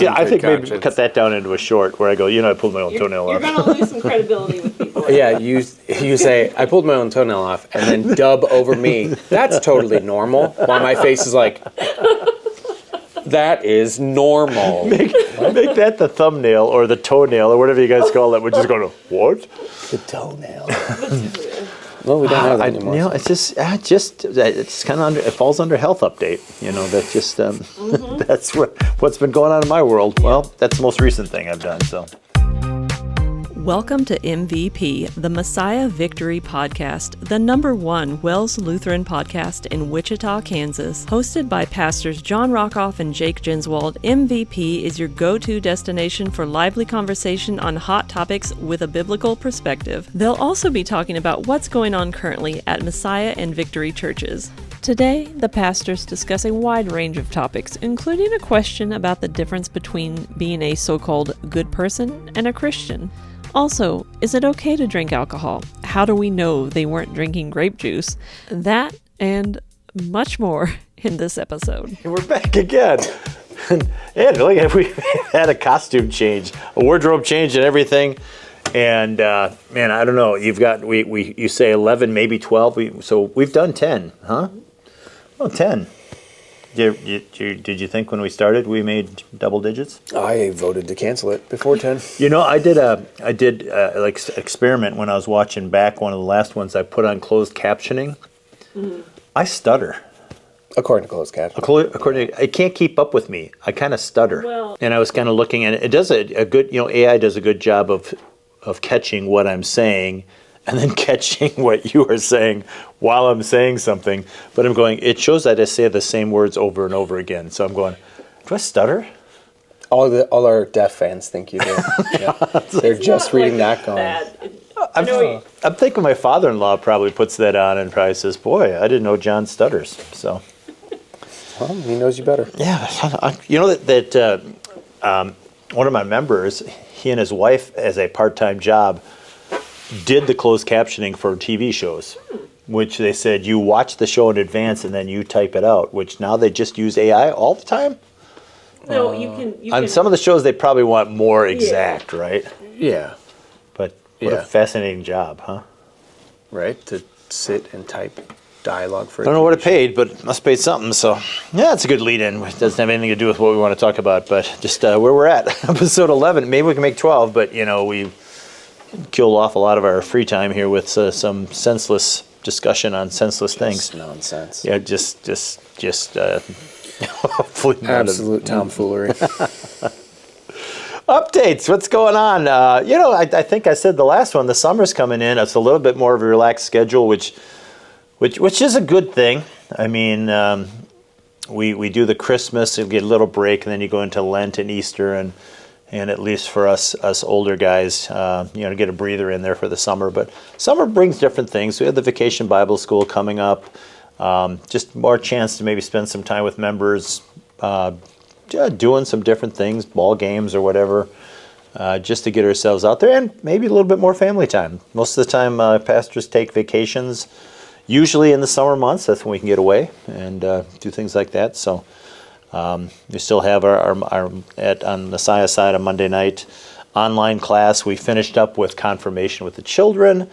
Yeah, I think maybe cut that down into a short where I go, I pulled my own toenail off. You're going to lose some credibility with people. Yeah, you say, I pulled my own toenail off, and then dub over me, that's totally normal, while my face is like, that is normal. Make that the thumbnail or the toenail or whatever you guys call it. We're just going, what? The toenail. Well, we don't have that anymore. It's just it's kind of it falls under health update. That's just that's what's been going on in my world. Well, that's the most recent thing I've done. So. Welcome to MVP, the Messiah Victory Podcast, the #1 Wells Lutheran podcast in Wichita, Kansas. Hosted by pastors John Rockhoff and Jake Jenswold, MVP is your go-to destination for lively conversation on hot topics with a biblical perspective. They'll also be talking about what's going on currently at Messiah and Victory churches. Today, the pastors discuss a wide range of topics, including a question about the difference between being a so-called good person and a Christian. Also, is it okay to drink alcohol? How do we know they weren't drinking grape juice? That and much more in this episode. And we're back again. And look, we had a costume change, a wardrobe change and everything. And man, I don't know. You've got you say 11, maybe 12. So we've done 10, huh? Well, 10. Did you think when we started we made double digits? I voted to cancel it before 10. I did experiment when I was watching back one of the last ones. I put on closed captioning. Mm-hmm. I stutter. According to closed captioning. I can't keep up with me. I kind of stutter. Well, and I was kind of looking at it. It does a good, AI does a good job of catching what I'm saying and then catching what you are saying while I'm saying something. But I'm going, it shows that I say the same words over and over again. So I'm going, do I stutter? All our deaf fans think you do. Yeah. They're just reading that going. I'm thinking my father-in-law probably puts that on and probably says, boy, I didn't know John stutters. So, well, he knows you better. Yeah. One of my members, he and his wife, as a part-time job, did the closed captioning for TV shows, which they said you watch the show in advance and then you type it out, which now they just use AI all the time. No, you can. On some of the shows, they probably want more exact, right? Yeah. But what a fascinating job, huh? Right, to sit and type dialogue for I don't know what it paid, but it must pay something. So, yeah, it's a good lead-in. It doesn't have anything to do with what we want to talk about, but just where we're at. Episode 11. Maybe we can make 12, but, we killed off a lot of our free time here with some senseless discussion on senseless things. Nonsense. Yeah, just hopefully absolute tomfoolery. Updates. What's going on? I think I said the last one. The summer's coming in. It's a little bit more of a relaxed schedule, which is a good thing. I mean, we do the Christmas and get a little break, and then you go into Lent and Easter, and at least for us older guys, get a breather in there for the summer. But summer brings different things. We have the Vacation Bible School coming up. Just more chance to maybe spend some time with members, doing some different things, ball games or whatever, just to get ourselves out there, and maybe a little bit more family time. Most of the time, pastors take vacations. Usually in the summer months, that's when we can get away and do things like that. So we still have our on Messiah side on Monday night online class. We finished up with confirmation with the children,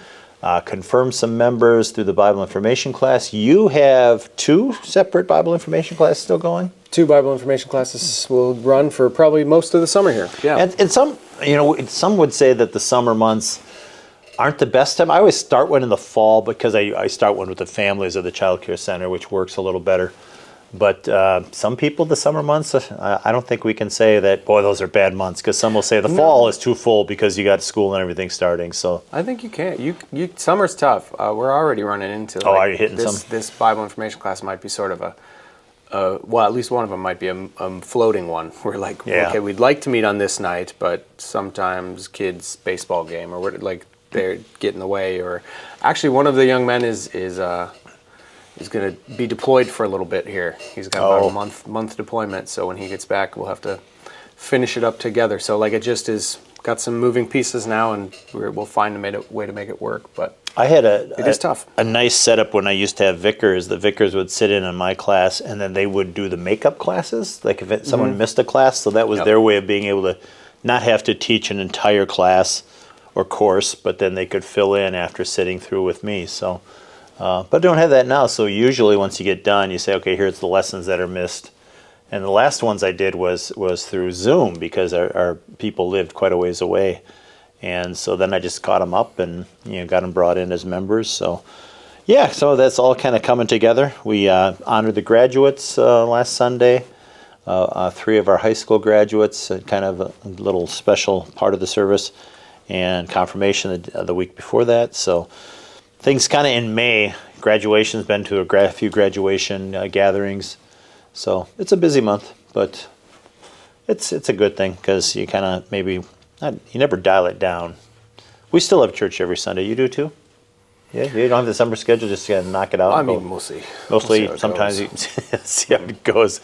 confirmed some members through the Bible information class. You have 2 separate Bible information classes still going? 2 Bible information classes will run for probably most of the summer here. Yeah. And some would say that the summer months aren't the best time. I always start one in the fall because I start one with the families of the child care center, which works a little better. But some people, the summer months, I don't think we can say that, boy, those are bad months, because some will say the fall is too full because you got school and everything starting. So I think you can. You summer's tough. We're already running into. Are you hitting some? This Bible information class might be sort of at least one of them might be a floating one. We're like, okay, we'd like to meet on this night, but sometimes kids' baseball game or they're getting away. Or actually, one of the young men is going to be deployed for a little bit here. He's got about a month deployment. So when he gets back, we'll have to finish it up together. So it just is got some moving pieces now, and we'll find a way to make it work. But it is tough. A nice setup when I used to have vicars. The vicars would sit in on my class, and then they would do the makeup classes. Like if someone missed a class, so that was their way of being able to not have to teach an entire class or course, but then they could fill in after sitting through with me. So, but I don't have that now. So usually once you get done, you say, okay, here's the lessons that are missed. And the last ones I did was through Zoom because our people lived quite a ways away. And so then I just caught them up and got them brought in as members. So yeah, so that's all kind of coming together. We honored the graduates last Sunday. 3 of our high school graduates, kind of a little special part of the service, and confirmation the week before that. So things kind of in May. Graduation's been to a few graduation gatherings. So it's a busy month, but it's a good thing because you kind of you never dial it down. We still have church every Sunday. You do too? Yeah, you don't have the summer schedule, just knock it out. I mean, we'll see. Mostly, sometimes you see how it goes.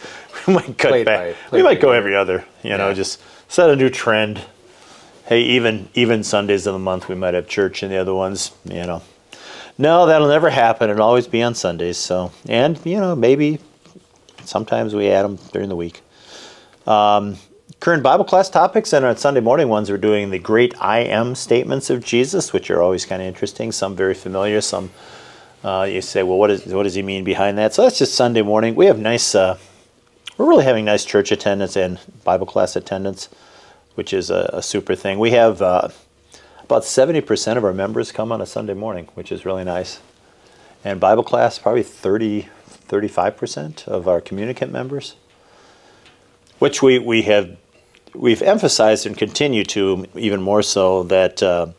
We might cut back. We might go every other. Just set a new trend. Hey, even Sundays of the month, we might have church, and the other ones, no, that'll never happen. It'll always be on Sundays. So, and maybe sometimes we add them during the week. Current Bible class topics, and on Sunday morning ones, we're doing the great I am statements of Jesus, which are always kind of interesting. Some very familiar. Some you say, well, what does he mean behind that? So that's just Sunday morning. We have nice. We're really having nice church attendance and Bible class attendance, which is a super thing. We have about 70% of our members come on a Sunday morning, which is really nice. And Bible class, probably 35% of our communicant members, which we've emphasized and continue to even more so that the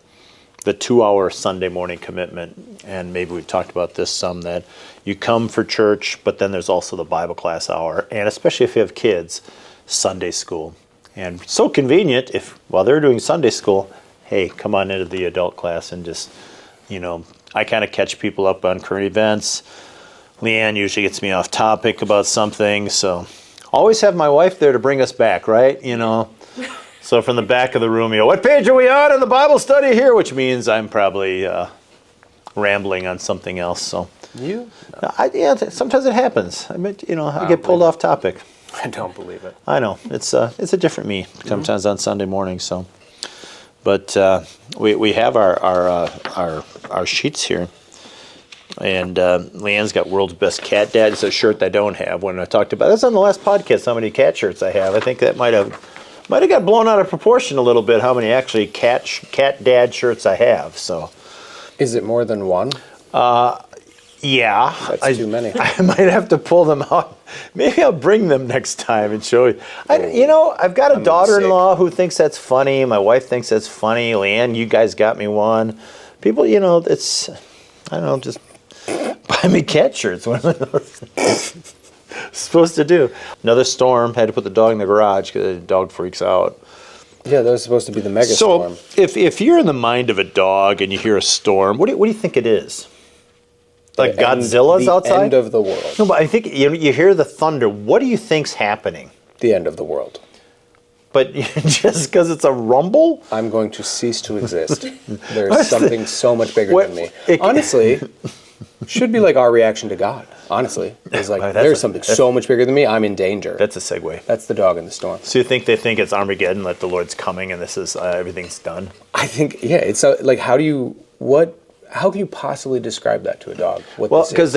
2-hour Sunday morning commitment, and maybe we've talked about this some, that you come for church, but then there's also the Bible class hour, and especially if you have kids, Sunday school. And so convenient if while they're doing Sunday school, hey, come on into the adult class and just, I kind of catch people up on current events. Leanne usually gets me off topic about something, so always have my wife there to bring us back, right? So from the back of the room, what page are we on in the Bible study here? Which means I'm probably rambling on something else. So you? Sometimes it happens. I get pulled off topic. I don't believe it. I know it's a different me sometimes on Sunday morning. So, but we have our sheets here. And Leanne's got World's Best Cat Dad. It's a shirt I don't have. When I talked about that's on the last podcast, how many cat shirts I have. I think that might have got blown out of proportion a little bit. How many actually cat dad shirts I have? So, is it more than one? Yeah, that's too many. I might have to pull them out. Maybe I'll bring them next time and show you. I've got a daughter-in-law who thinks that's funny. My wife thinks that's funny. Leanne, you guys got me one. People, it's I don't know, just buy me cat shirts. What am I supposed to do? Another storm. Had to put the dog in the garage because the dog freaks out. Yeah, that was supposed to be the mega storm. So if you're in the mind of a dog and you hear a storm, what do you think it is? Like Godzilla's outside? The end of the world. No, but I think you hear the thunder. What do you think's happening? The end of the world. But just because it's a rumble? I'm going to cease to exist. There's something so much bigger than me. Honestly, should be like our reaction to God. Honestly. It's like, there's something so much bigger than me, I'm in danger. That's a segue. That's the dog in the storm. So you think they think it's Armageddon, that the Lord's coming and this is everything's done? I think, yeah. It's like, how can you possibly describe that to a dog? Well, because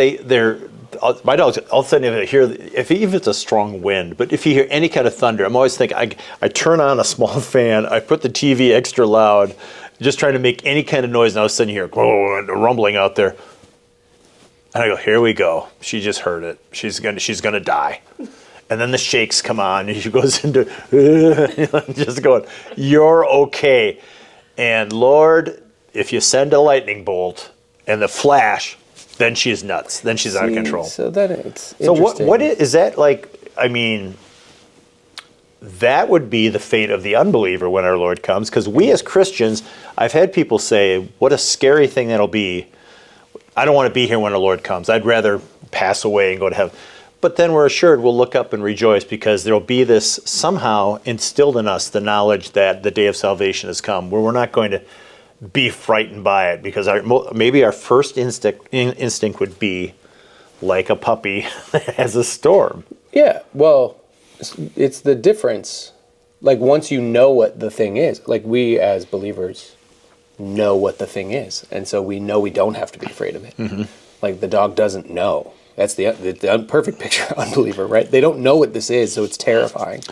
my dogs, all of a sudden, if it's a strong wind, but if you hear any kind of thunder, I'm always thinking, I turn on a small fan, I put the TV extra loud, just trying to make any kind of noise, and all of a sudden you hear rumbling out there. And I go, here we go. She just heard it. She's gonna die. And then the shakes come on, and she goes into just going, you're okay. And Lord, if you send a lightning bolt and the flash, then she's nuts. Then she's out of control. So then it's so what is that like? I mean, that would be the fate of the unbeliever when our Lord comes. Because we as Christians, I've had people say, what a scary thing that'll be. I don't want to be here when the Lord comes. I'd rather pass away and go to heaven. But then we're assured we'll look up and rejoice because there'll be this somehow instilled in us the knowledge that the day of salvation has come, where we're not going to be frightened by it, because maybe our first instinct would be like a puppy that has a storm. Yeah, well, it's the difference. Like, once you know what the thing is, like, we as believers know what the thing is, and so we know we don't have to be afraid of it. Mm-hmm. Like, the dog doesn't know. That's the perfect picture of unbeliever, right? They don't know what this is, so it's terrifying.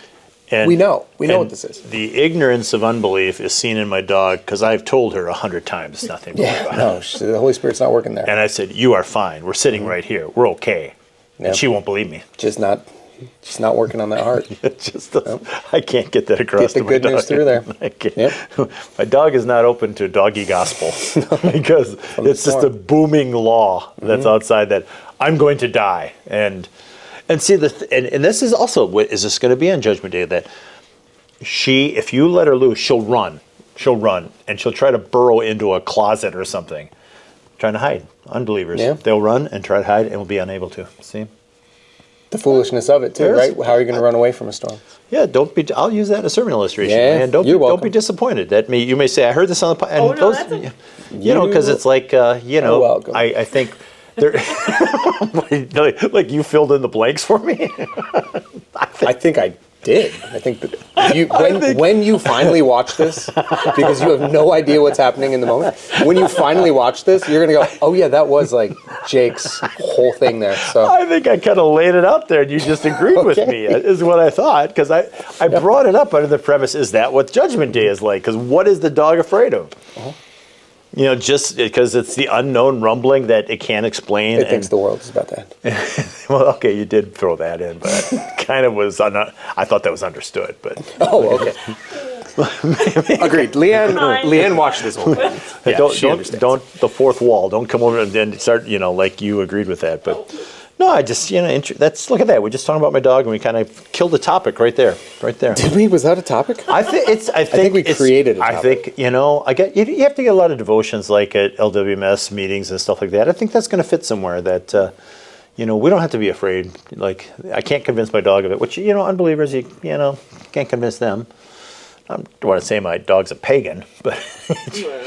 And we know what this is. The ignorance of unbelief is seen in my dog, because I've told her 100 times nothing. No, the Holy Spirit's not working there. And I said, "You are fine. We're sitting right here. We're okay." Yep. And she won't believe me. Just not working on that heart. I can't get that across to my dog. Get the good news through there. I can't. Yep. My dog is not open to doggy gospel because it's just a booming law that's outside that I'm going to die. And see, and this is also, is this going to be on Judgment Day, that if you let her loose, she'll run, and she'll try to burrow into a closet or something, trying to hide. Unbelievers, they'll run and try to hide and will be unable to. See? The foolishness of it too, right? How are you going to run away from a storm? Yeah, I'll use that as a sermon illustration. Yeah, man. Don't be disappointed. You may say, I heard this on the podcast. Because it's like, I think there, like you filled in the blanks for me. I think I did. I think that when you finally watch this, because you have no idea what's happening in the moment, when you finally watch this, you're going to go, oh yeah, that was like Jake's whole thing there. So I think I kind of laid it out there and you just agreed with me, is what I thought, because I brought it up under the premise, is that what Judgment Day is like? Because what is the dog afraid of? Uh-huh. Just because it's the unknown rumbling that it can't explain. It thinks the world is about that. Well, okay, you did throw that in, but kind of was. I thought that was understood, but. Oh, okay. Agreed. Leanne watched this whole thing. Yeah, don't the fourth wall. Don't come over and then start. Like you agreed with that, but. No, I just, look at that. We're just talking about my dog, and we kind of killed the topic right there. Did we? Was that a topic? I think we created a topic. I think, you have to get a lot of devotions like at LWMS meetings and stuff like that. I think that's going to fit somewhere that, we don't have to be afraid. Like, I can't convince my dog of it, which, unbelievers, you can't convince them. I don't want to say my dog's a pagan, but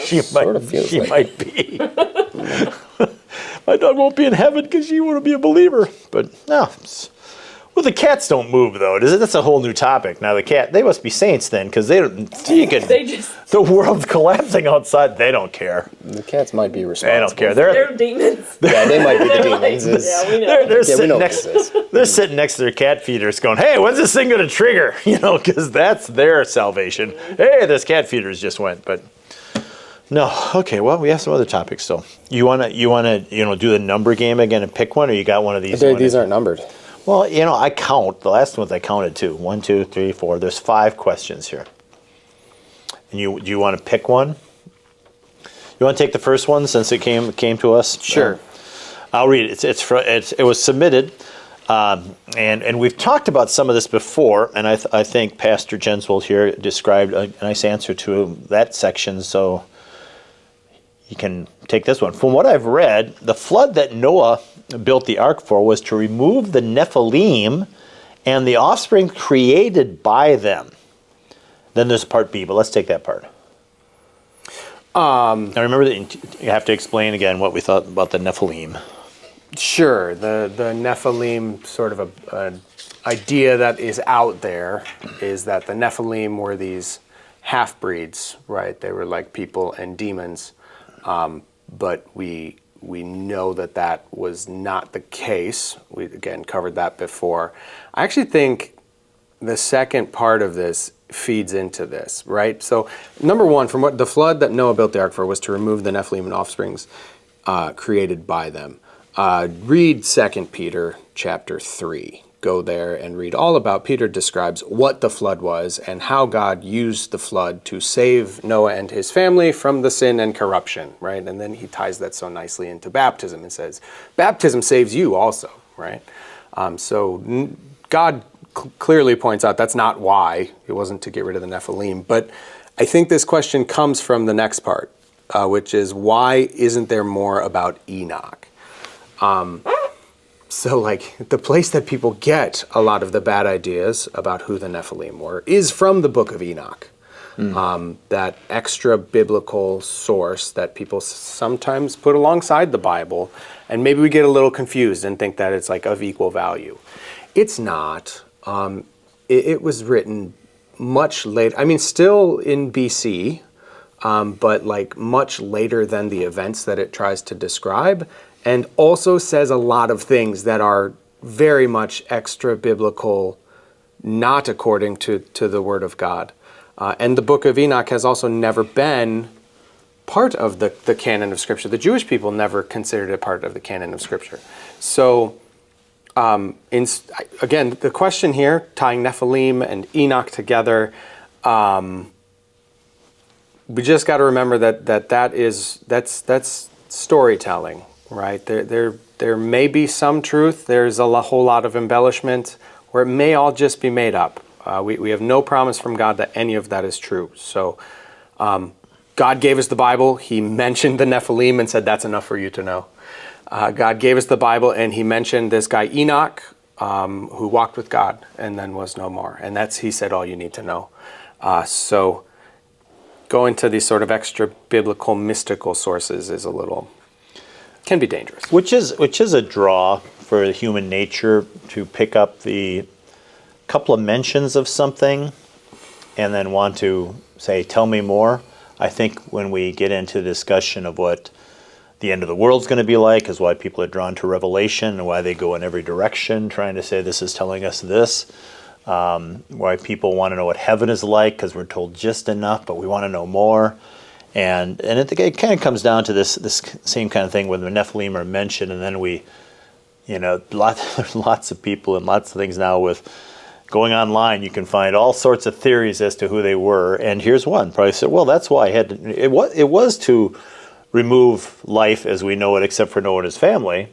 she might be. My dog won't be in heaven because she won't be a believer. But no. Well, the cats don't move, though. That's a whole new topic. Now, they must be saints then, because they don't. The world's collapsing outside. They don't care. The cats might be responsible. They don't care. They're demons. Yeah, they might be the demons. We know. They're sitting next to their cat feeders going, hey, when's this thing going to trigger? Because that's their salvation. Hey, this cat feeders just went. But no. Okay, well, we have some other topics still. You wanna do the number game again and pick one, or you got one of these? These aren't numbered. Well, I count. The last ones I counted too. 1, 2, 3, 4. There's 5 questions here. And do you want to pick one? You want to take the first one since it came to us? Sure. I'll read it. It was submitted, and we've talked about some of this before. And I think Pastor Jenswold here described a nice answer to that section. So you can take this one. From what I've read, the flood that Noah built the ark for was to remove the Nephilim and the offspring created by them. Then there's part B, but let's take that part. Now remember that you have to explain again what we thought about the Nephilim. Sure. The Nephilim, sort of an idea that is out there, is that the Nephilim were these half-breeds, right? They were like people and demons. But we know that was not the case. We, again, covered that before. I actually think the second part of this feeds into this, right? So, number one, from what the flood that Noah built the ark for was to remove the Nephilim and offsprings created by them. Read 2 Peter chapter 3. Go there and read all about. Peter describes what the flood was and how God used the flood to save Noah and his family from the sin and corruption, right? And then he ties that so nicely into baptism and says, baptism saves you also, right? So God clearly points out that's not why. It wasn't to get rid of the Nephilim. But I think this question comes from the next part, which is, why isn't there more about Enoch? So, like, the place that people get a lot of the bad ideas about who the Nephilim were is from the Book of Enoch. That extra biblical source that people sometimes put alongside the Bible, and maybe we get a little confused and think that it's like of equal value. It's not. It was written much later. I mean, still in BC, but like much later than the events that it tries to describe, and also says a lot of things that are very much extra biblical, not according to the Word of God. And the Book of Enoch has also never been part of the canon of Scripture. The Jewish people never considered it part of the canon of Scripture. So, again, the question here, tying Nephilim and Enoch together, we just got to remember that's storytelling, right? There may be some truth. There's a whole lot of embellishment, or it may all just be made up. We have no promise from God that any of that is true. So God gave us the Bible. He mentioned the Nephilim and said, that's enough for you to know. God gave us the Bible, and he mentioned this guy Enoch, who walked with God and then was no more. And he said, all you need to know. So going to these sort of extra biblical, mystical sources can be dangerous. Which is a draw for human nature, to pick up the couple of mentions of something and then want to say, tell me more. I think when we get into discussion of what the end of the world's going to be like, is why people are drawn to Revelation and why they go in every direction trying to say this is telling us this. Why people want to know what heaven is like, because we're told just enough, but we want to know more. And it kind of comes down to this same kind of thing when the Nephilim are mentioned, and then there's lots of people and lots of things now with going online. You can find all sorts of theories as to who they were, and here's one. Probably said, well, that's why it was to remove life as we know it, except for Noah and his family,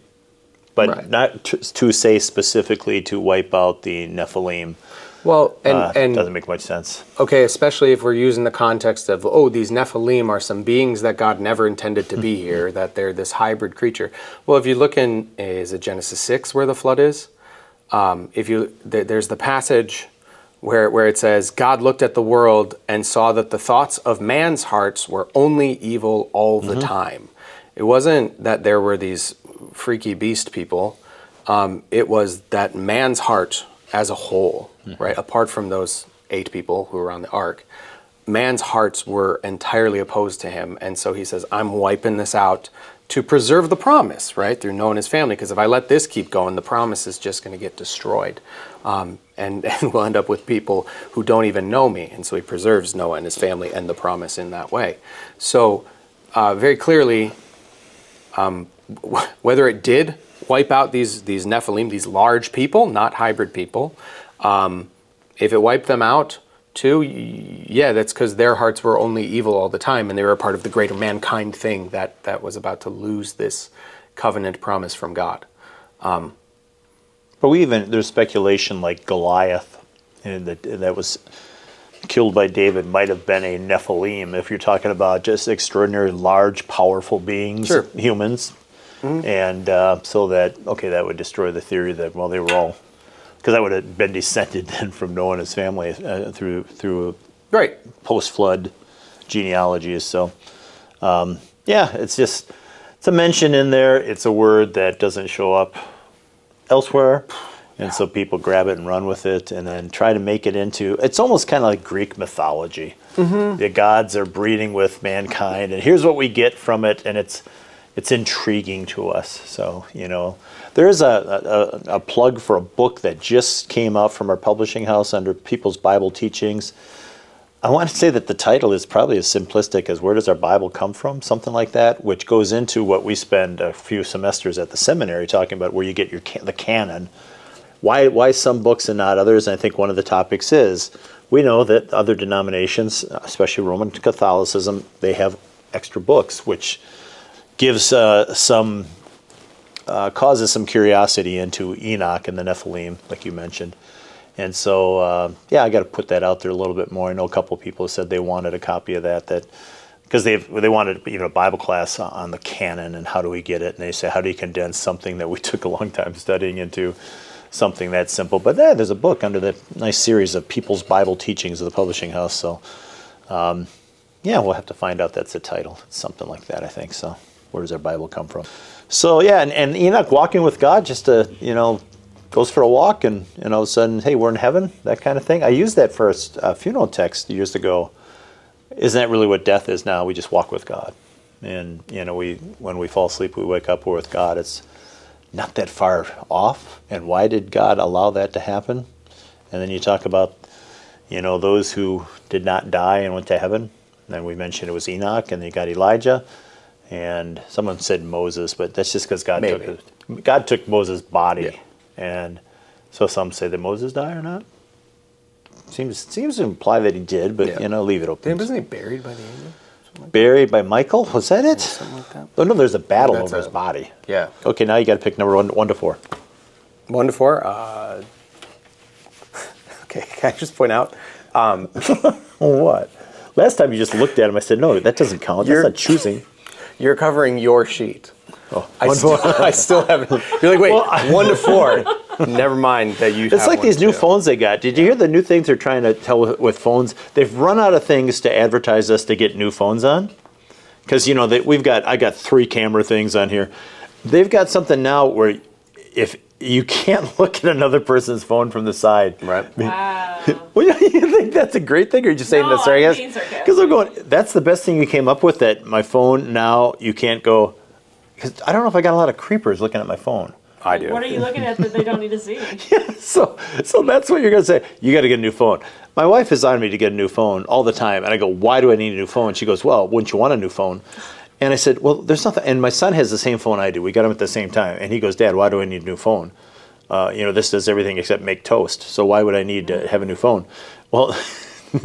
but right. Not to say specifically to wipe out the Nephilim. Well, and doesn't make much sense. Okay, especially if we're using the context of, these Nephilim are some beings that God never intended to be here, that they're this hybrid creature. Well, if you look is it Genesis 6 where the flood is? There's the passage where it says, God looked at the world and saw that the thoughts of man's hearts were only evil all the time. It wasn't that there were these freaky beast people. It was that man's heart as a whole, right? Apart from those 8 people who were on the ark, man's hearts were entirely opposed to him. And so he says, I'm wiping this out to preserve the promise, right? Through Noah and his family. Because if I let this keep going, the promise is just going to get destroyed. And we'll end up with people who don't even know me. And so he preserves Noah and his family and the promise in that way. So very clearly, whether it did wipe out these Nephilim, these large people, not hybrid people, if it wiped them out too, yeah, that's because their hearts were only evil all the time, and they were a part of the greater mankind thing that was about to lose this covenant promise from God. But there's speculation like Goliath, and that was killed by David, might have been a Nephilim, if you're talking about just extraordinary, large, powerful beings, sure. Humans. And so that would destroy the theory that, well, they were all, because that would have been descended then from Noah and his family through right. Post-flood genealogies. So, it's a mention in there. It's a word that doesn't show up elsewhere. And so people grab it and run with it and then try to make it into, it's almost kind of like Greek mythology. The gods are breeding with mankind, and here's what we get from it, and it's intriguing to us. So, there is a plug for a book that just came out from our publishing house under People's Bible Teachings. I want to say that the title is probably as simplistic as Where Does Our Bible Come From? Something like that, which goes into what we spend a few semesters at the seminary talking about, where you get the canon. Why some books and not others? And I think one of the topics is, we know that other denominations, especially Roman Catholicism, they have extra books, which gives causes some curiosity into Enoch and the Nephilim, like you mentioned. And so, I got to put that out there a little bit more. I know a couple of people said they wanted a copy of that because they wanted a Bible class on the canon and how do we get it, and they say how do you condense something that we took a long time studying into something that simple. But there's a book under that nice series of People's Bible Teachings of the Publishing House. So we'll have to find out that's the title. It's something like that, I think. So where does our Bible come from? So and Enoch walking with God, just goes for a walk and all of a sudden, hey, we're in heaven, that kind of thing. I used that for a funeral text years ago. Isn't that really what death is now? We just walk with God. And, when we fall asleep, we wake up, we're with God. It's not that far off. And why did God allow that to happen? And then you talk about, those who did not die and went to heaven. And then we mentioned it was Enoch, and then you got Elijah. And someone said Moses, but that's just because God took Moses' body. Yeah. And so some say that Moses died or not. Seems to imply that he did, but leave it open. Wasn't he buried by the angel? Buried by Michael? Was that it? Something like that. Oh no, there's a battle over his body. Yeah. Okay, now you got to pick number 1 to 4. 1 to 4. Okay, can I just point out? What? Last time you just looked at him, I said, no, that doesn't count. That's not choosing. You're covering your sheet. Oh, I still haven't. You're like, wait, 1 to 4. Never mind that you. It's like these new phones they got. Did you hear the new things they're trying to tell with phones? They've run out of things to advertise us to get new phones on. Because I got 3 camera things on here. They've got something now where if you can't look at another person's phone from the side. Right. Wow. Well, you think that's a great thing, or are you just saying No, that sorry, I'm guys? being sarcastic. Because I'm going. That's the best thing you came up with. That my phone now you can't go. Because I don't know if I got a lot of creepers looking at my phone. I do. What are you looking at that they don't need to see? So that's what you're going to say. You got to get a new phone. My wife is on me to get a new phone all the time, and I go, "Why do I need a new phone?" She goes, "Well, wouldn't you want a new phone?" And I said, "Well, there's nothing." And my son has the same phone I do. We got him at the same time, and he goes, "Dad, why do I need a new phone? This does everything except make toast. So why would I need to have a new phone?" Well,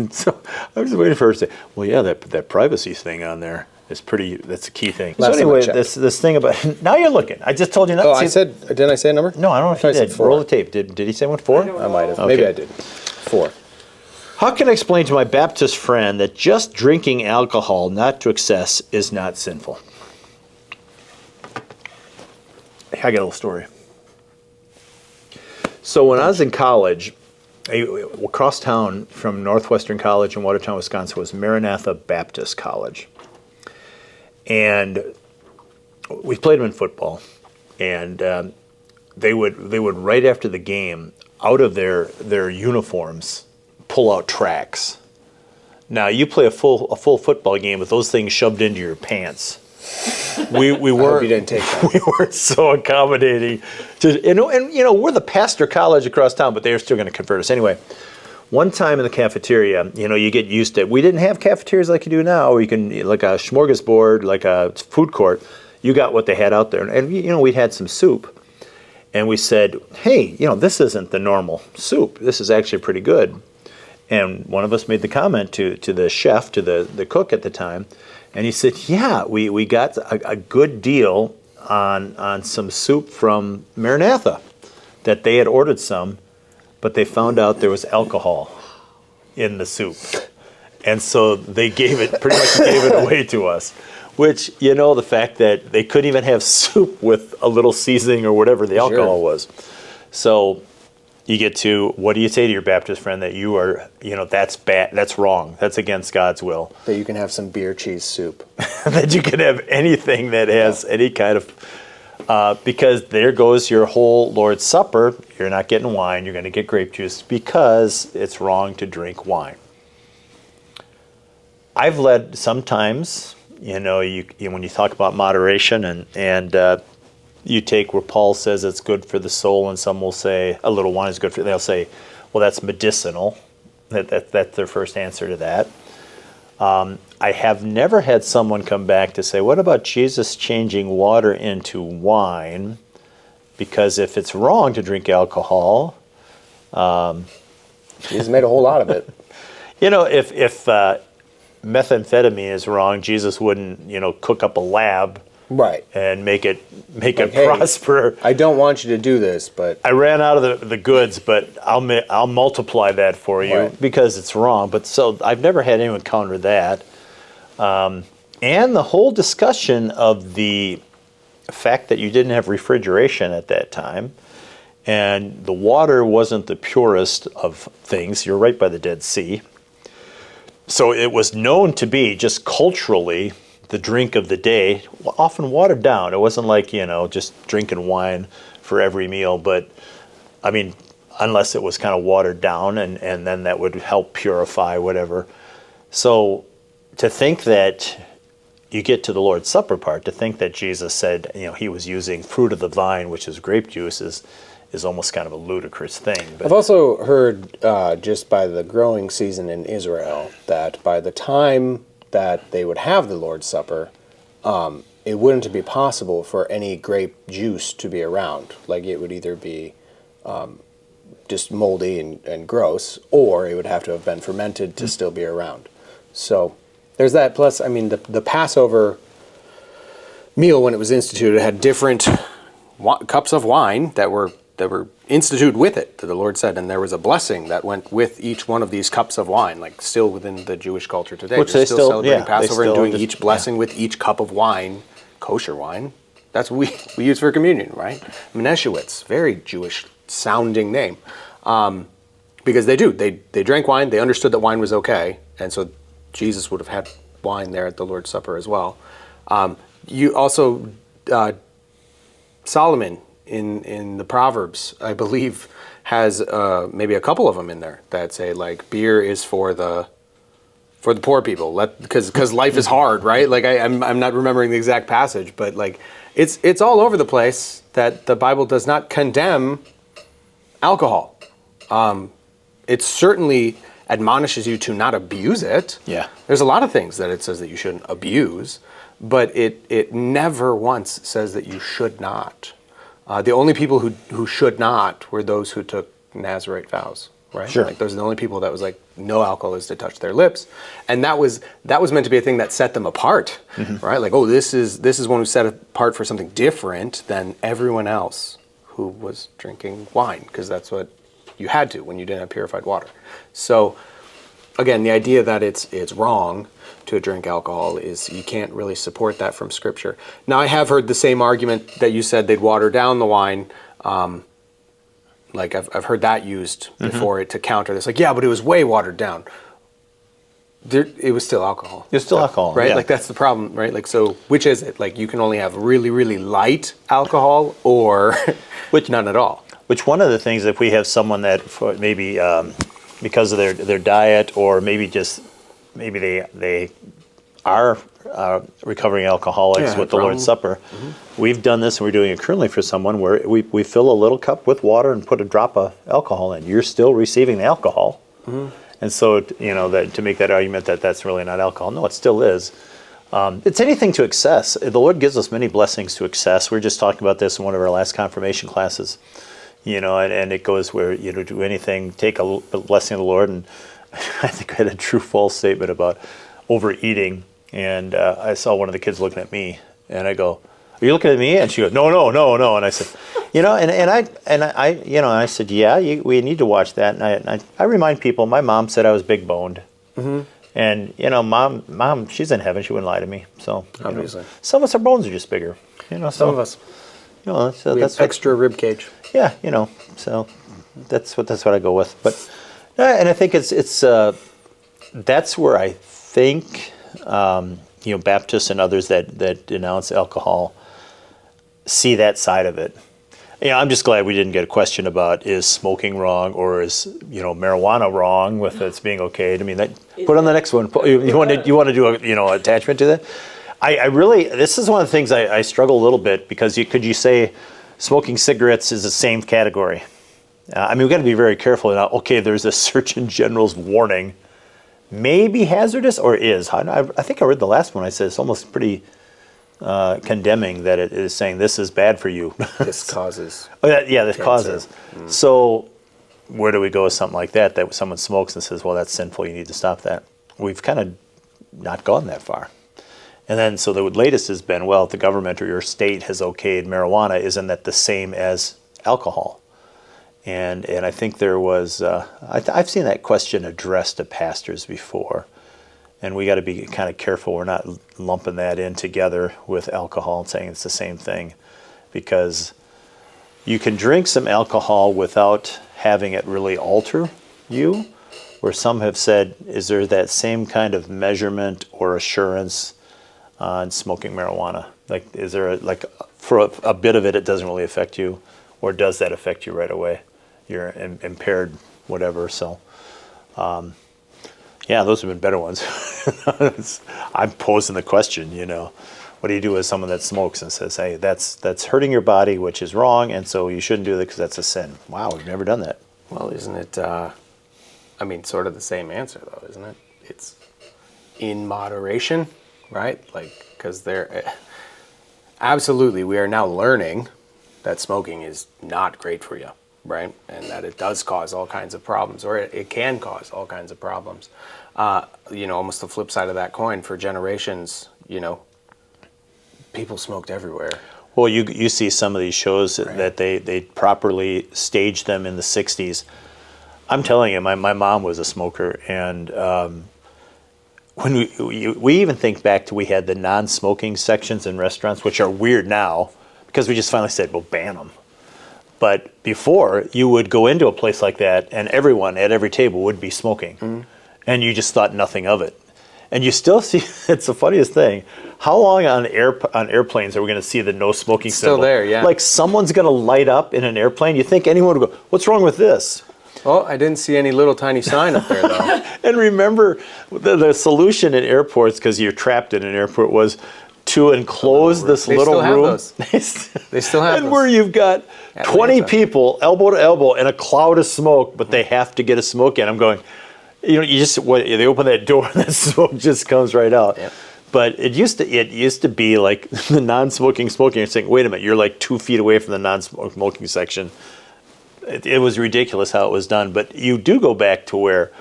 so I was waiting for her to say, "Well, yeah, that privacy thing on there is pretty. That's a key thing." Last So time I anyway, checked. this thing about now you're looking. I just told you not. Oh, to didn't I say a number? No, I don't know if I you said did. 4. Roll the tape. Did he say 4? don't I might have. Okay. Maybe I did. 4. How can I explain to my Baptist friend that just drinking alcohol, not to excess, is not sinful? I got a little story. So when I was in college, across town from Northwestern College in Watertown, Wisconsin, was Maranatha Baptist College. And we played them in football. And they would right after the game, out of their uniforms, pull out tracts. Now you play a full football game with those things shoved into your pants. We I hope you didn't take that. We weren't so accommodating to we're the pastor college across town, but they're still going to convert us anyway. One time in the cafeteria, you get used to it. We didn't have cafeterias like you do now, where you can like a smorgasbord, like a food court. You got what they had out there, and we had some soup. And we said, hey, this isn't the normal soup. This is actually pretty good. And one of us made the comment to the chef, to the cook at the time, and he said, yeah, we got a good deal on some soup from Maranatha, that they had ordered some, but they found out there was alcohol in the soup. And so they pretty much gave it away to us. Which, the fact that they couldn't even have soup with a little seasoning or whatever the alcohol was. So you get to, what do you say to your Baptist friend that you are, that's bad, that's wrong, that's against God's will. That you can have some beer cheese soup. That you can have anything that has any kind of, because there goes your whole Lord's Supper. You're not getting wine, you're going to get grape juice because it's wrong to drink wine. I've led sometimes... when you talk about moderation and you take where Paul says it's good for the soul, and some will say a little wine is good for. They'll say, well, that's medicinal. That's their first answer to that. I have never had someone come back to say, what about Jesus changing water into wine? Because if it's wrong to drink alcohol, He's made a whole lot of it. If methamphetamine is wrong, Jesus wouldn't, cook up a lab, Right. and make it Hey, prosper. I don't want you to do this, but I ran out of the goods, but I'll multiply that for you Right. because it's wrong. But so I've never had anyone counter that. And the whole discussion of the fact that you didn't have refrigeration at that time, and the water wasn't the purest of things. You're right by the Dead Sea. So it was known to be, just culturally, the drink of the day, often watered down. It wasn't like, just drinking wine for every meal, but, I mean, unless it was kind of watered down, and then that would help purify whatever. So to think that you get to the Lord's Supper part, to think that Jesus said, he was using fruit of the vine, which is grape juice, is almost kind of a ludicrous thing. But I've also heard, just by the growing season in Israel, that by the time that they would have the Lord's Supper, it wouldn't be possible for any grape juice to be around. Like, it would either be just moldy and gross, or it would have to have been fermented to still be around. So there's that. Plus, I mean, the Passover meal, when it was instituted, had different cups of wine that were instituted with it, that the Lord said, and there was a blessing that went with each one of these cups of wine, like still within the Jewish culture today. Which They're they still celebrating Passover and doing just, each blessing with each cup of wine, kosher wine. That's what we use for communion, right? Menashewitz, very Jewish sounding name. Because they drank wine, they understood that wine was okay, and so Jesus would have had wine there at the Lord's Supper as well. You also, Solomon in the Proverbs, I believe, has maybe a couple of them in there that say, like, beer is for the poor people, because life is hard, right? Like, I'm not remembering the exact passage, but like it's all over the place that the Bible does not condemn alcohol. It certainly admonishes you to not abuse it. Yeah. There's a lot of things that it says that you shouldn't abuse, but it never once says that you should not. The only people who should not were those who took Nazirite vows, right? Sure. Like, those are the only people that was like, no alcohol is to touch their lips. And that was meant to be a thing that set them apart, right? Like, oh, this is one who's set apart for something different than everyone else who was drinking wine, because that's what you had to when you didn't have purified water. So again, the idea that it's wrong to drink alcohol is, you can't really support that from Scripture. Now, I have heard the same argument that you said they'd water down the wine. Like, I've heard that used before to counter this. Like, yeah, but it was way watered down. It was still alcohol. It's still alcohol, right? yeah. Like, that's the problem, right? Like, so which is it? Like, you can only have really, really light alcohol, or none at all. Which, one of the things, if we have someone that maybe because of their diet, or maybe they are recovering alcoholics with the Lord's Supper, we've done this, and we're doing it currently for someone, where we fill a little cup with water and put a drop of alcohol in. You're still receiving the alcohol. And so, that to make that argument that that's really not alcohol, no, it still is. It's anything to excess. The Lord gives us many blessings to excess. We were just talking about this in one of our last confirmation classes. And it goes where, do anything, take a blessing of the Lord. And I think I had a true false statement about overeating. And I saw one of the kids looking at me, and I go, "Are you looking at me?" And she goes, "No." And I said, I said, "Yeah, we need to watch that." And I remind people, my mom said I was big boned. And mom, she's in heaven. She wouldn't lie to me. So Obviously, some of us, our bones are just bigger. Some of us, so we that's have extra rib cage. Yeah, so that's what I go with. But and I think it's that's where I think Baptists and others that denounce alcohol see that side of it. I'm just glad we didn't get a question about, is smoking wrong, or is marijuana wrong with it's being okay. I mean, put on the next one. You want to do a attachment to that? I really, this is one of the things I struggle a little bit, because could you say smoking cigarettes is the same category? We've got to be very careful. Now, okay, there's a Surgeon General's warning, maybe hazardous, or is. I think I read the last one. I said it's almost pretty condemning, that it is saying this is bad for you. This causes. This causes. So where do we go with something like that someone smokes and says, well, that's sinful, you need to stop that? We've kind of not gone that far. And then, so the latest has been, well, if the government or your state has okayed marijuana, isn't that the same as alcohol? And I think there was, I've seen that question addressed to pastors before. And we got to be kind of careful. We're not lumping that in together with alcohol and saying it's the same thing, because you can drink some alcohol without having it really alter you, where some have said, is there that same kind of measurement or assurance on smoking marijuana? Like, is there for a bit of it, it doesn't really affect you, or does that affect you right away? You're impaired, whatever. So, yeah, those have been better ones. I'm posing the question, what do you do with someone that smokes and says, hey, that's hurting your body, which is wrong, and so you shouldn't do that because that's a sin. Wow, we've never done that. Well, isn't it, sort of the same answer, though, isn't it? It's in moderation, right? Because absolutely, we are now learning that smoking is not great for you, right? And that it does cause all kinds of problems, or it can cause all kinds of problems. Almost the flip side of that coin, for generations, people smoked everywhere. Well, you see some of these shows that they properly staged them in the 60s. I'm telling you, my mom was a smoker, and when we even think back to, we had the non-smoking sections in restaurants, which are weird now, because we just finally said, well, ban them. But before, you would go into a place like that, and everyone at every table would be smoking, and you just thought nothing of it. And you still see, it's the funniest thing, how long on airplanes are we going to see the no smoking symbol? Still there, yeah. Like, someone's going to light up in an airplane. You think anyone would go, what's wrong with this? Oh, I didn't see any little tiny sign up there, though. And remember, the solution in airports, because you're trapped in an airport, was to enclose this little room. They still have and those. where you've got 20 people elbow to elbow in a cloud of smoke, but they have to get a smoke in. I'm going, they open that door and that smoke just comes right out. Yep. But it used to be like the non-smoking smoking. You're saying, wait a minute, you're like 2 feet away from the non-smoking section. It was ridiculous how it was done. But you do go back to where,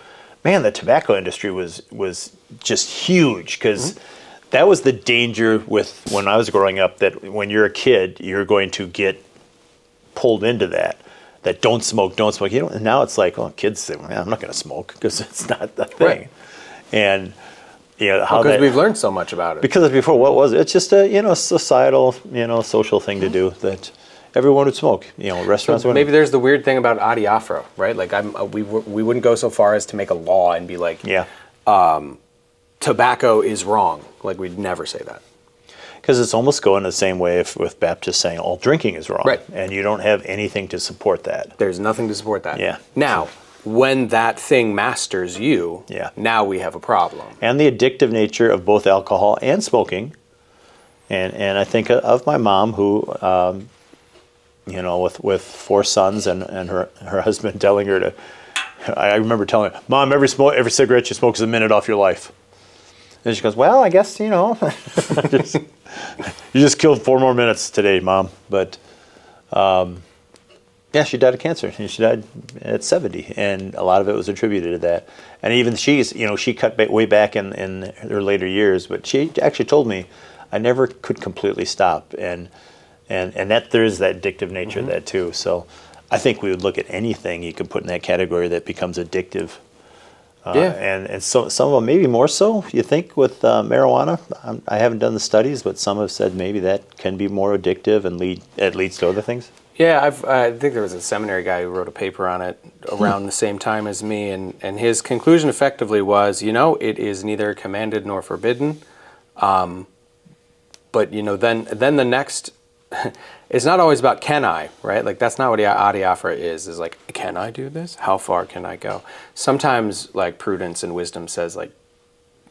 man, the tobacco industry was just huge, because that was the danger with when I was growing up, that when you're a kid, you're going to get pulled into that don't smoke. And now it's like, well, kids say, man, I'm not going to smoke, because it's not the thing. Right. And because we've learned so much about it. Because before, what was it? It's just a societal, social thing to do, that everyone would smoke. Restaurants. So maybe there's the weird thing about adiaphora, right? Like we wouldn't go so far as to make a law and be like, tobacco is wrong. Like, we'd never say that. Because it's almost going the same way with Baptists saying all drinking is wrong. Right. And you don't have anything to support that. There's nothing to support that. Yeah. Now, when that thing masters you, now we have a problem. And the addictive nature of both alcohol and smoking. And I think of my mom, who, with 4 sons and her husband telling her to, I remember telling her, Mom, every cigarette you smoke is a minute off your life. And she goes, well, I guess, you just killed 4 more minutes today, Mom. But, she died of cancer. She died at 70, and a lot of it was attributed to that. And even she cut way back in her later years, but she actually told me, I never could completely stop. And that there is that addictive nature of that, too. So I think we would look at anything you can put in that category that becomes addictive. And so some of them maybe more so, you think, with marijuana. I haven't done the studies, but some have said maybe that can be more addictive and leads to other things. Yeah, I think there was a seminary guy who wrote a paper on it around the same time as me, and his conclusion effectively was, it is neither commanded nor forbidden, but then the next. It's not always about can I, right? Like, that's not what adiaphora is like, can I do this? How far can I go? Sometimes, like, prudence and wisdom says, like,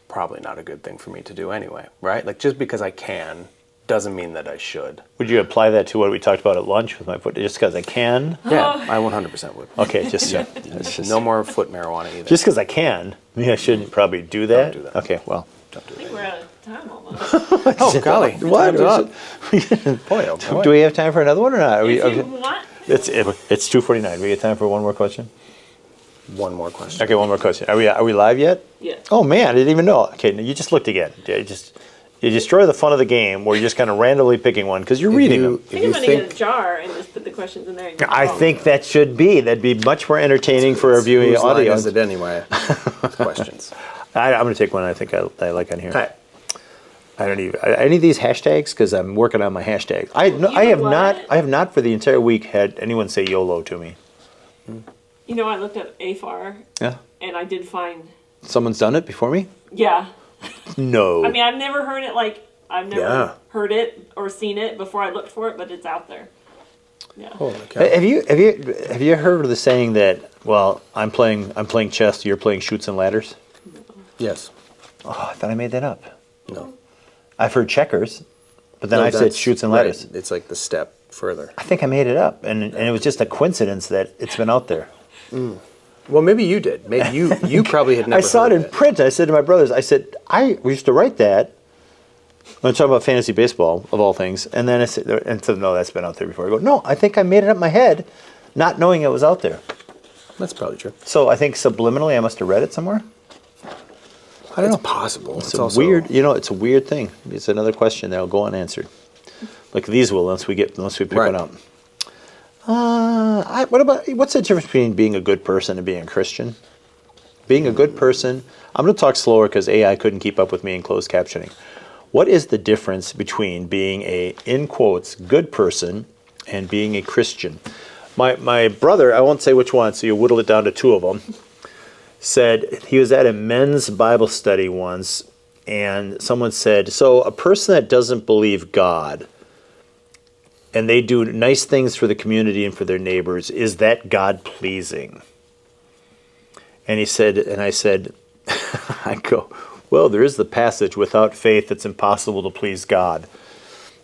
probably not a good thing for me to do anyway, right? Like, just because I can doesn't mean that I should. Would you apply that to what we talked about at lunch with my foot? Just because I can? Yeah, I 100% would. Okay, just no more foot marijuana either. Just because I can, maybe I shouldn't probably do that? Don't do that. Okay, well. I think we're out of time almost. Oh, golly. What? Time's up. Boy, oh boy. Do we have time for another one or not? If you want. It's 2:49. We get time for one more question? One more question. Okay, one more question. Are we live yet? Yeah. Oh man, I didn't even know. Okay, now you just looked again. You destroy the fun of the game where you're just kind of randomly picking one because you're reading them. I think I'm going to get a jar and just put the questions in there. I think that'd be much more entertaining for our viewing Whose line audience. is it anyway? Questions. I'm going to take one I think I like on here. Okay. I don't even any of these hashtags because I'm working on my hashtags. I have not for the entire week had anyone say YOLO to me. You know, I looked at AFAR. Yeah. And I did find. Someone's done it before me? Yeah. No. I mean, I've never heard it I've never heard it or seen it before I looked for it, but it's out there. Yeah. Holy cow. Have you heard of the saying that, well, I'm playing chess, you're playing shoots and ladders? Yes. Oh, I thought I made that up. No. I've heard checkers, but then I said shoots and ladders. Right. It's like the step further. I think I made it up, and it was just a coincidence that it's been out there. Well, maybe you did. Maybe you probably had never. I saw it heard in print. I said to my brothers, we used to write that when I'm talking about fantasy baseball, of all things. And then I said, no, that's been out there before. I go, no, I think I made it up in my head, not knowing it was out there. That's probably true. So I think subliminally I must have read it somewhere. I don't know. It's possible. It's also weird. It's a weird thing. It's another question that'll go unanswered. Like these will, unless we pick one up. What's the difference between being a good person and being a Christian? Being a good person, I'm going to talk slower because AI couldn't keep up with me in closed captioning. What is the difference between being a, in quotes, good person and being a Christian? My brother, I won't say which one, so you whittle it down to two of them, said he was at a men's Bible study once, and someone said, so a person that doesn't believe God, and they do nice things for the community and for their neighbors, is that God-pleasing? And he said, and I said, I go, well, there is the passage, without faith it's impossible to please God.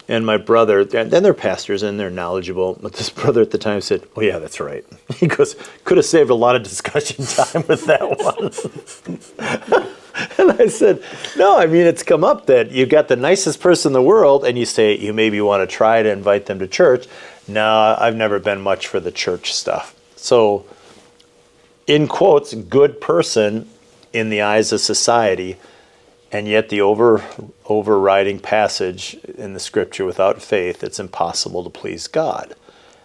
And my brother, and they're pastors and they're knowledgeable, but this brother at the time said, oh yeah, that's right. He goes, could have saved a lot of discussion time with that one. And I said, no, I mean, it's come up that you've got the nicest person in the world and you say you maybe want to try to invite them to church. No, I've never been much for the church stuff. So, in quotes, good person in the eyes of society, and yet the overriding passage in the scripture, without faith, it's impossible to please God.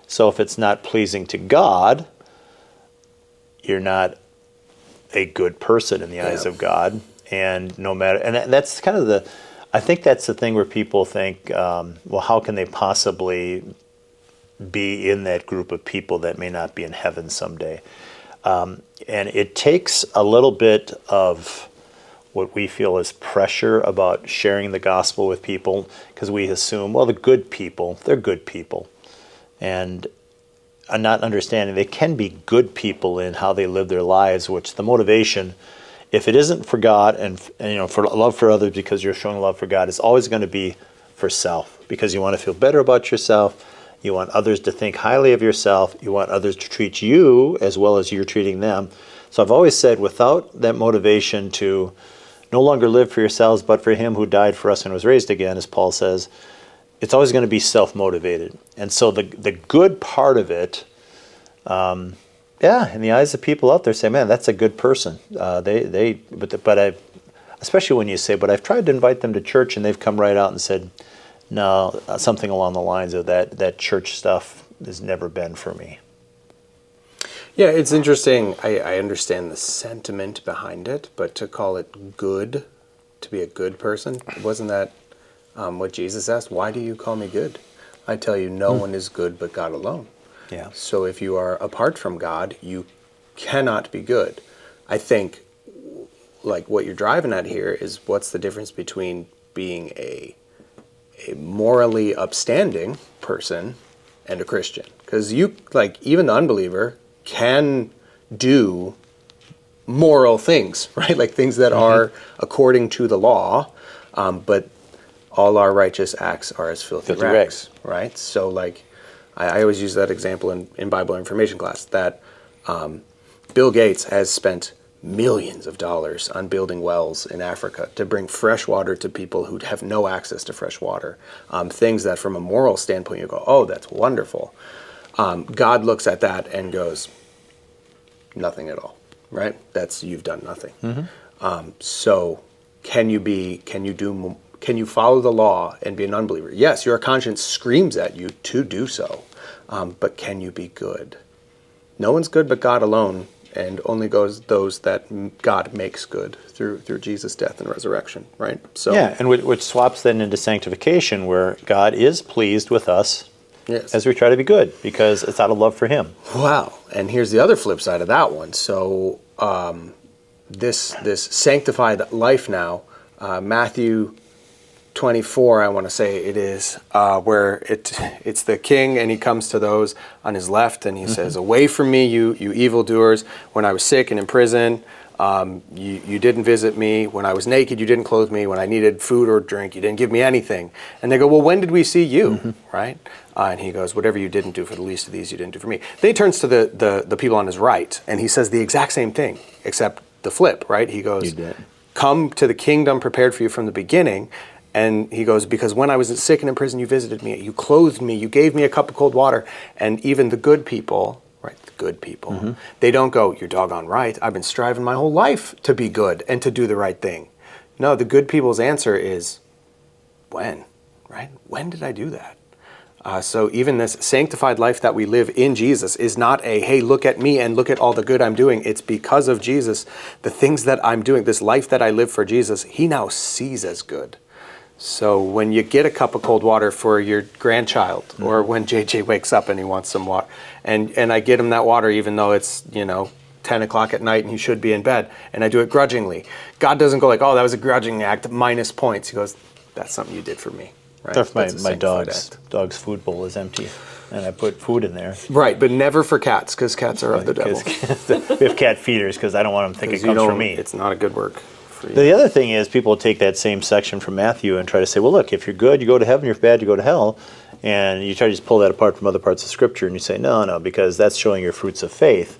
So if it's not pleasing to God, you're not a good person in the eyes of God. And no matter, and that's kind of I think that's the thing where people think, well, how can they possibly be in that group of people that may not be in heaven someday? And it takes a little bit of what we feel is pressure about sharing the gospel with people, because we assume, well, the good people, they're good people. And not understanding they can be good people in how they live their lives, which the motivation, if it isn't for God and for love for others because you're showing love for God, is always going to be for self, because you want to feel better about yourself. You want others to think highly of yourself. You want others to treat you as well as you're treating them. So I've always said, without that motivation to no longer live for yourselves, but for him who died for us and was raised again, as Paul says, it's always going to be self-motivated. And so the good part of it, in the eyes of people out there say, man, that's a good person. Especially when you say, but I've tried to invite them to church and they've come right out and said, no, something along the lines of that church stuff has never been for me. Yeah, it's interesting. I understand the sentiment behind it, but to call it good, to be a good person, wasn't that what Jesus asked? Why do you call me good? I tell you, no one is good but God alone. Yeah. So if you are apart from God, you cannot be good. I think, like, what you're driving at here is, what's the difference between being a morally upstanding person and a Christian? Because even the unbeliever can do moral things, right? Like things that are according to the law, but all our righteous acts are as filthy rags, right? So like, I always use that example in Bible information class, that Bill Gates has spent millions of dollars on building wells in Africa to bring fresh water to people who have no access to fresh water. Things that from a moral standpoint you go, oh, that's wonderful. God looks at that and goes, nothing at all, right? You've done nothing. Mm-hmm. So can you follow the law and be an unbeliever? Yes, your conscience screams at you to do so, but can you be good? No one's good but God alone. and only goes those that God makes good through Jesus' death and resurrection, right? So Yeah, and which swaps then into sanctification, where God is pleased with us yes. as we try to be good, because it's out of love for Him. Wow. And here's the other flip side of that one. So this sanctified life now, Matthew 24, I want to say it is, where it's the king, and he comes to those on his left, and he says, "Away from me, you evildoers! When I was sick and in prison, you didn't visit me. When I was naked, you didn't clothe me. When I needed food or drink, you didn't give me anything." And they go, "Well, when did we see you?" Right? And he goes, "Whatever you didn't do for the least of these, you didn't do for me." Then he turns to the people on his right, and he says the exact same thing, except the flip, right? He goes, "Come to the kingdom prepared for you from the beginning." And he goes, "Because when I was sick and in prison, you visited me, you clothed me, you gave me a cup of cold water." And even the good people, right, the good people, they don't go, "You're doggone right, I've been striving my whole life to be good and to do the right thing." No, the good people's answer is, when, right? When did I do that? So even this sanctified life that we live in Jesus is not a, hey, look at me and look at all the good I'm doing. It's because of Jesus, the things that I'm doing, this life that I live for Jesus, He now sees as good. So when you get a cup of cold water for your grandchild, or when JJ wakes up and he wants some water, and I get him that water even though it's, 10 o'clock at night and he should be in bed, and I do it grudgingly. God doesn't go like, "Oh, that was a grudging act, minus points." He goes, "That's something you did for me." Right? If my dog's food bowl is empty, and I put food in there. Right, but never for cats, because cats are of the devil. We have cat feeders, because I don't want them to think it comes from me. It's not a good work. The other thing is, people take that same section from Matthew and try to say, well, look, if you're good, you go to heaven. If you're bad, you go to hell. And you try to just pull that apart from other parts of Scripture, and you say, no, because that's showing your fruits of faith.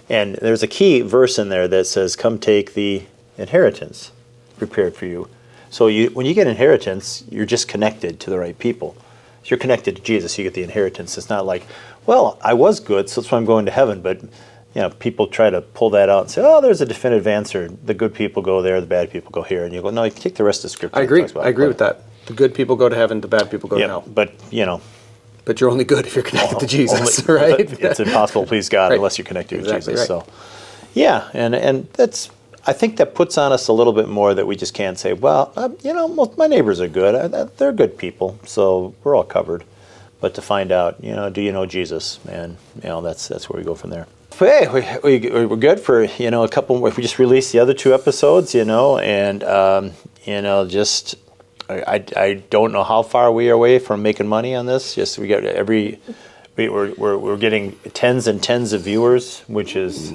And there's a key verse in there that says, "Come take the inheritance prepared for you." So when you get inheritance, you're just connected to the right people. So you're connected to Jesus, you get the inheritance. It's not like, well, I was good, so that's why I'm going to heaven. But people try to pull that out and say, "Oh, there's a definitive answer. The good people go there, the bad people go here." And you go, "No, you take the rest of Scripture." I agree. With that. The good people go to heaven, the bad people go to hell. But but you're only good if you're connected to Jesus, right? It's impossible to please God unless you're connected with Jesus. Right. So, yeah, and that's. I think that puts on us a little bit more that we just can't say, well, most my neighbors are good. They're good people, so we're all covered. But to find out, do you know Jesus? And that's where we go from there. Hey, we're good for a couple. We just released the other 2 episodes, and just I don't know how far we are away from making money on this. Just we got we're getting tens and tens of viewers, which is.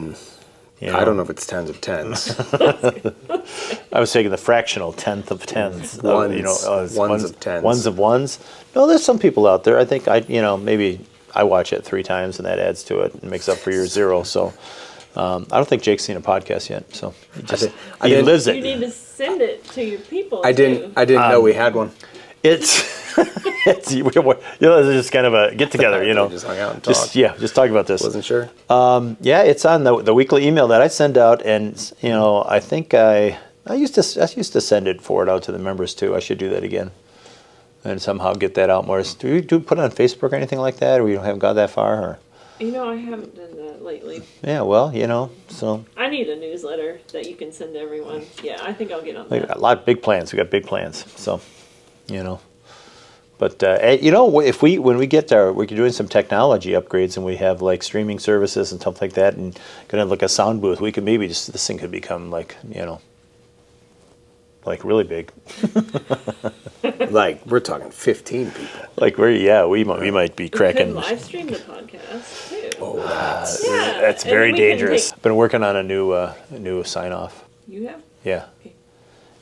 I don't know if it's tens of tens. I was taking the fractional tenth of tens. Ones of tens. Ones of ones. No, there's some people out there. I think maybe I watch it 3 times, and that adds to it and makes up for your 0. So I don't think Jake's seen a podcast yet. So he lives it. You need to send it to your people. I didn't know we had one. It's just kind of a get together, Just hung out and talked. Just talk about this. Wasn't sure. It's on the weekly email that I send out, and I think I used to forward out to the members too. I should do that again, and somehow get that out more. Do you put it on Facebook or anything like that, or we haven't got that far? Or? I haven't done that lately. Yeah, well, so I need a newsletter that you can send to everyone. Yeah, I think I'll get on that. A lot of big plans. We got big plans, so. But if when we get there, we're doing some technology upgrades, and we have like streaming services and stuff like that, and gonna look at a sound booth. We could maybe this thing could become like really big. Like we're talking 15 people. Like we might be cracking. We could live stream the podcast too. Oh, that's very dangerous. Been working on a new sign off. You have? Yeah. Okay.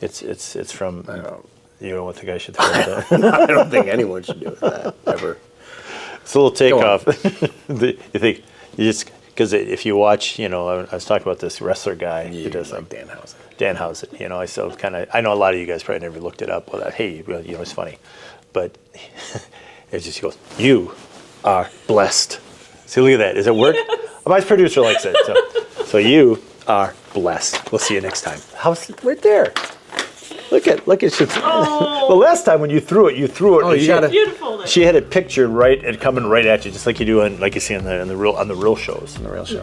It's from. I don't. You don't think I should think about that? I don't think anyone should do that ever. It's a little takeoff. You think because if you watch, I was talking about this wrestler guy who does like Danhausen. Danhausen, I still I know a lot of you guys probably never looked it up. Well, hey, it's funny, but it's just he goes, "You are blessed." See, look at that. Is it work? My producer likes it. So you are blessed. We'll see you next time. How's right there? Look at you. Well, last time when you threw it. Oh, you got it. Beautiful. She had it pictured right and coming right at you, just like you do like you see on the real shows. The real show.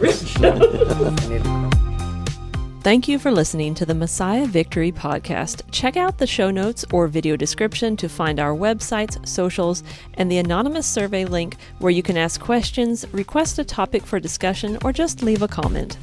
Thank you for listening to the Messiah Victory podcast. Check out the show notes or video description to find our websites, socials, and the anonymous survey link where you can ask questions, request a topic for discussion, or just leave a comment.